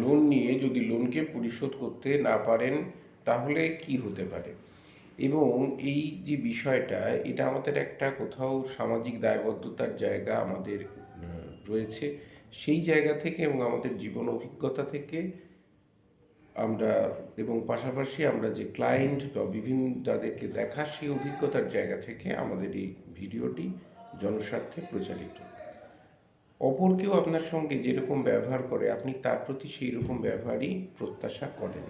Loan নিয়ে যদি লোনকে পরিশোধ করতে না পারেন তাহলে কি হতে পারে, এবং এই যে বিষয়টা, এটা আমাদের একটা কোথাও সামাজিক দায়বদ্ধতার জায়গা আমাদের রয়েছে। সেই জায়গা থেকে এবং আমাদের জীবন অভিজ্ঞতা থেকে আমরা, এবং পাশাপাশি আমরা যে ক্লায়েন্ট বা বিভিন্ন তাদেরকে দেখা সেই অভিজ্ঞতার জায়গা থেকে আমাদের এই ভিডিওটি জনস্বার্থে প্রচারিত। অপর কেউ আপনার সঙ্গে যেরকম ব্যবহার করে আপনি তার প্রতি সেই রকম ব্যবহারই প্রত্যাশা করেন।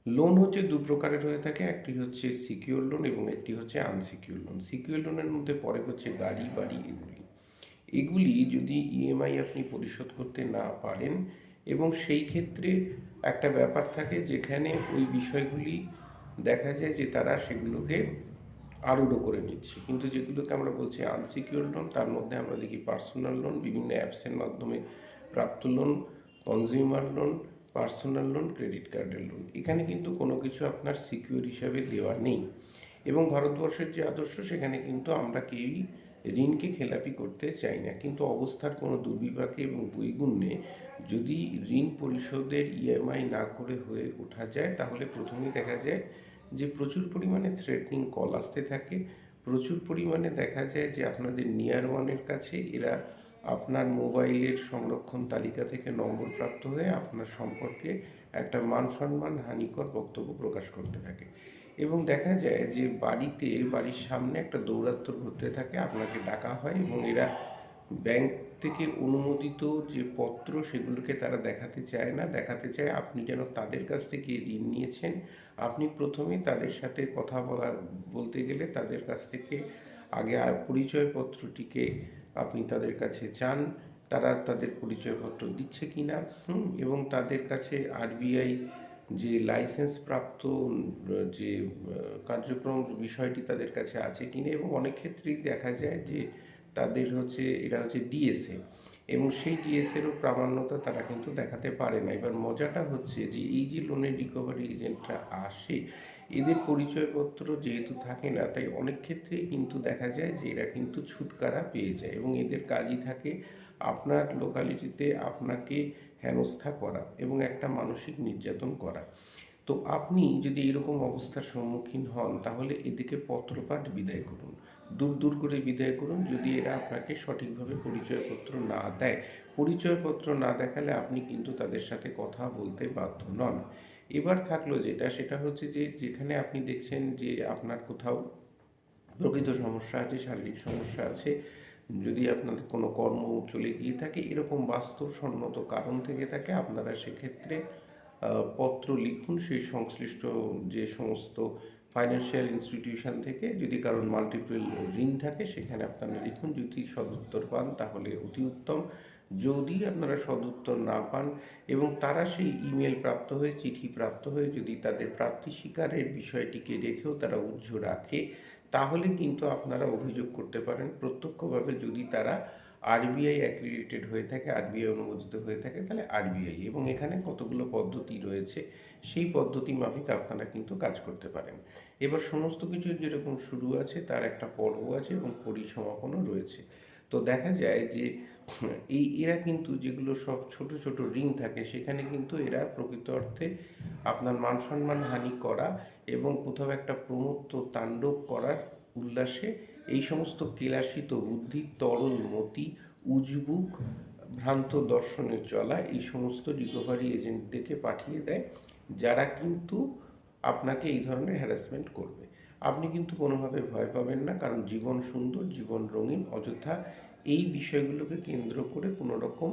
লোন হচ্ছে দু প্রকারের হয়ে থাকে, একটি হচ্ছে সিকিউর লোন এবং একটি হচ্ছে আনসিকিউর লোন। সিকিউর লোনের মধ্যে পড়ে হচ্ছে গাড়ি, বাড়ি, এগুলি। এগুলি যদি ইএমআই আপনি পরিশোধ করতে না পারেন, এবং সেই ক্ষেত্রে একটা ব্যাপার থাকে যেখানে ওই বিষয়গুলি দেখা যায় যে তারা সেগুলোকে আরোডও করে নিচ্ছে। কিন্তু যেগুলোকে আমরা বলছি আনসিকিউর লোন, তার মধ্যে আমরা দেখি পার্সোনাল লোন, বিভিন্ন অ্যাপসের মাধ্যমে প্রাপ্ত loan, consumer loan, personal loan, credit কার্ডের লোন। এখানে কিন্তু কোনো কিছু আপনার সিকিউর হিসাবে দেওয়া নেই, এবং ভারতবর্ষের যে আদর্শ সেখানে কিন্তু আমরা কেউই ঋণকে খেলাপি করতে চাই না। কিন্তু অবস্থার কোনো দুর্বিপাকে এবং বৈগুণ্যে যদি ঋণ পরিশোধের ইএমআই না করে হয়ে ওঠা যায়, তাহলে প্রথমেই দেখা যায় যে প্রচুর পরিমাণে থ্রেটনিং কল আসতে থাকে। প্রচুর পরিমাণে দেখা যায় যে আপনাদের নিয়ার ওয়ানের কাছে এরা আপনার মোবাইলের সংরক্ষণ তালিকা থেকে নম্বর প্রাপ্ত হয়ে আপনার সম্পর্কে একটা মান সম্মান হানিকর বক্তব্য প্রকাশ করতে থাকে। এবং দেখা যায় যে বাড়ির সামনে একটা দৌরাত্ম্য ঘটতে থাকে, আপনাকে ডাকা হয় এবং এরা ব্যাংক থেকে অনুমোদিত যে পত্র সেগুলোকে তারা দেখাতে চায় না, দেখাতে চায় আপনি যেন তাদের কাছ থেকে ঋণ নিয়েছেন। আপনি প্রথমেই তাদের সাথে কথা বলতে গেলে তাদের কাছ থেকে আগে পরিচয়পত্রটিকে আপনি তাদের কাছে চান, তারা তাদের পরিচয়পত্র দিচ্ছে কি না, এবং তাদের কাছে আরবিআই যে লাইসেন্স প্রাপ্ত যে কার্যক্রম বিষয়টি তাদের কাছে আছে কিনা। এবং অনেক ক্ষেত্রেই দেখা যায় যে এরা হচ্ছে ডিএসএ, এবং সেই ডিএসএরও প্রামাণ্যতা তারা কিন্তু দেখাতে পারে না। এবার মজাটা হচ্ছে যে এই যে লোনের রিকভারি এজেন্টরা আসে, এদের পরিচয়পত্র যেহেতু থাকে না, তাই অনেক ক্ষেত্রেই কিন্তু দেখা যায় যে এরা কিন্তু ছুটকারা পেয়ে যায়, এবং এদের কাজই থাকে আপনার লোকালিটিতে আপনাকে হেনস্থা করা এবং একটা মানসিক নির্যাতন করা। তো আপনি যদি এরকম অবস্থার সম্মুখীন হন, তাহলে এদিকে পত্রপাঠ বিদায় করুন, দূর দূর করে বিদায় করুন। যদি এরা আপনাকে সঠিকভাবে পরিচয়পত্র না দেয়, পরিচয়পত্র না দেখালে আপনি কিন্তু তাদের সাথে কথা বলতে বাধ্য নন। এবার থাকলো যেটা, সেটা হচ্ছে যে যেখানে আপনি দেখছেন যে আপনার কোথাও প্রকৃত সমস্যা আছে, শারীরিক সমস্যা আছে, যদি আপনাদের কোনো কর্ম চলে গিয়ে থাকে, এরকম বাস্তবসম্মত কারণ থেকে থাকে, আপনারা সেক্ষেত্রে পত্র লিখুন সেই সংশ্লিষ্ট যে সমস্ত ফাইন্যান্সিয়াল ইনস্টিটিউশন থেকে। যদি কারণ মাল্টিপল ঋণ থাকে সেখানে আপনারা লিখুন, যদি সদুত্তর পান তাহলে অতি উত্তম। যদি আপনারা সদুত্তর না পান এবং তারা সেই ইমেল প্রাপ্ত হয়ে, চিঠি প্রাপ্ত হয়ে যদি তাদের প্রাপ্তি স্বীকারের বিষয়টিকে রেখেও তারা উহ্য রাখে, তাহলে কিন্তু আপনারা অভিযোগ করতে পারেন প্রত্যক্ষভাবে। যদি তারা আরবিআই অ্যাক্রিডিটেড হয়ে থাকে, আরবিআই অনুমোদিত হয়ে থাকে, তাহলে আরবিআই, এবং এখানে কতগুলো পদ্ধতি রয়েছে, সেই পদ্ধতি মাফিক আপনারা কিন্তু কাজ করতে পারেন। এবার সমস্ত কিছুর যেরকম শুরু আছে তার একটা পর্ব আছে এবং পরিসমাপনও রয়েছে। তো দেখা যায় যে এরা কিন্তু যেগুলো সব ছোট ছোট ঋণ থাকে, সেখানে কিন্তু এরা প্রকৃত অর্থে আপনার মান সম্মান হানি করা এবং কোথাও একটা প্রমত্ত তাণ্ডব করার উল্লাসে এই সমস্ত কেলাসিত বুদ্ধি, তরল মতি, উজবুক ভ্রান্ত দর্শনে চলা এই সমস্ত রিকভারি এজেন্টদেরকে পাঠিয়ে দেয়, যারা কিন্তু আপনাকে এই ধরনের হ্যারাসমেন্ট করবে। আপনি কিন্তু কোনোভাবে ভয় পাবেন না, কারণ জীবন সুন্দর, জীবন রঙিন। অযথা এই বিষয়গুলোকে কেন্দ্র করে কোনো রকম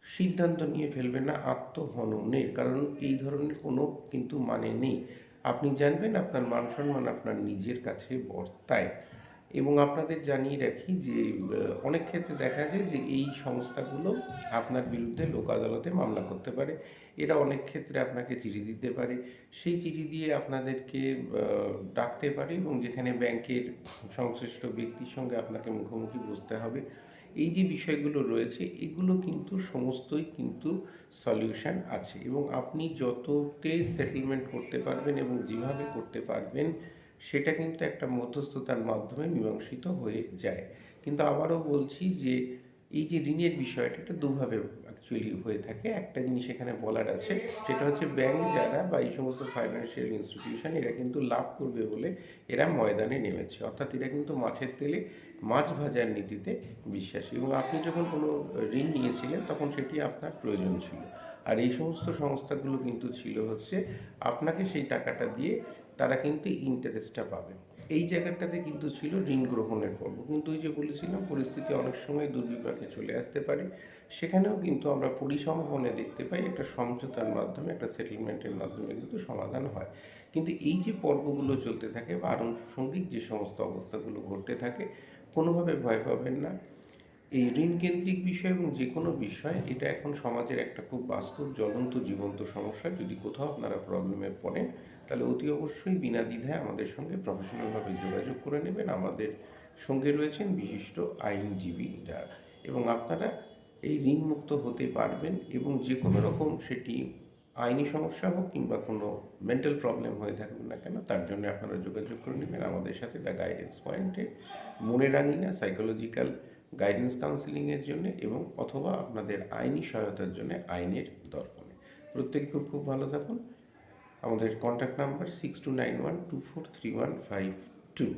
সিদ্ধান্ত নিয়ে ফেলবেন না আত্মহননের, কারণ এই ধরনের কোনো কিন্তু মানে নেই। আপনি জানবেন আপনার মান সম্মান আপনার নিজের কাছে বর্তায়। এবং আপনাদের জানিয়ে রাখি যে অনেক ক্ষেত্রে দেখা যায় যে এই সংস্থাগুলো আপনার বিরুদ্ধে লোক আদালতে মামলা করতে পারে। এরা অনেক ক্ষেত্রে আপনাকে চিঠি দিতে পারে, সেই চিঠি দিয়ে আপনাদেরকে ডাকতে পারে, এবং যেখানে ব্যাংকের সংশ্লিষ্ট ব্যক্তির সঙ্গে আপনাকে মুখোমুখি বসতে হবে। এই যে বিষয়গুলো রয়েছে, এগুলো কিন্তু সমস্তই কিন্তু সলিউশন আছে, এবং আপনি যততে সেটেলমেন্ট করতে পারবেন এবং যেভাবে করতে পারবেন সেটা কিন্তু একটা মধ্যস্থতার মাধ্যমে মীমাংসিত হয়ে যায়। কিন্তু আবারও বলছি যে এই যে ঋণের বিষয়টা, এটা দুভাবে অ্যাকচুয়ালি হয়ে থাকে। একটা জিনিস এখানে বলার আছে, সেটা হচ্ছে ব্যাংক যারা বা এই সমস্ত ফাইন্যান্সিয়াল ইনস্টিটিউশন, এরা কিন্তু লাভ করবে বলে এরা ময়দানে নেমেছে। অর্থাৎ এরা কিন্তু মাছের তেলে মাছ ভাজার নীতিতে বিশ্বাসী, এবং আপনি যখন কোনো ঋণ নিয়েছিলেন তখন সেটি আপনার প্রয়োজন ছিল। আর এই সমস্ত সংস্থাগুলো কিন্তু ছিল হচ্ছে আপনাকে সেই টাকাটা দিয়ে তারা কিন্তু ইন্টারেস্টটা পাবে। এই জায়গাটাতে কিন্তু ছিল ঋণ গ্রহণের পর্ব। কিন্তু ওই যে বলেছিলাম, পরিস্থিতি অনেক সময় দুর্বিপাকে চলে আসতে পারে। সেখানেও কিন্তু আমরা পরিসংখ্যানে দেখতে পাই একটা সমঝোতার মাধ্যমে, একটা সেটেলমেন্টের মাধ্যমে কিন্তু সমাধান হয়। কিন্তু এই যে পর্বগুলো চলতে থাকে বা আনুষঙ্গিক যে সমস্ত অবস্থাগুলো ঘটতে থাকে, কোনোভাবে ভয় পাবেন না। এই ঋণকেন্দ্রিক বিষয় এবং যে কোনো বিষয়, এটা এখন সমাজের একটা খুব বাস্তব, জ্বলন্ত, জীবন্ত সমস্যা। যদি কোথাও আপনারা প্রবলেমে পড়েন, তাহলে অতি অবশ্যই বিনা দ্বিধায় আমাদের সঙ্গে প্রফেশনালভাবে যোগাযোগ করে নেবেন। আমাদের সঙ্গে রয়েছেন বিশিষ্ট আইনজীবীরা, এবং আপনারা এই ঋণমুক্ত হতে পারবেন। এবং যে কোনো রকম সেটি আইনি সমস্যা হোক কিংবা কোনো মেন্টাল প্রবলেম হয়ে থাকুক না কেন, তার জন্য আপনারা যোগাযোগ করে নেবেন আমাদের সাথে দ্য গাইডেন্স পয়েন্টে, মনেরাঙ্গিনা সাইকোলজিক্যাল গাইডেন্স কাউন্সিলিংয়ের জন্য, এবং অথবা আপনাদের আইনি সহায়তার জন্য আইনের দর্পণে। প্রত্যেকে খুব খুব ভালো থাকুন। আমাদের কন্ট্যাক্ট নাম্বার 6291243152।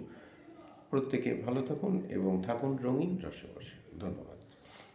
প্রত্যেকে ভালো থাকুন এবং থাকুন রঙিন রসে বসে। ধন্যবাদ।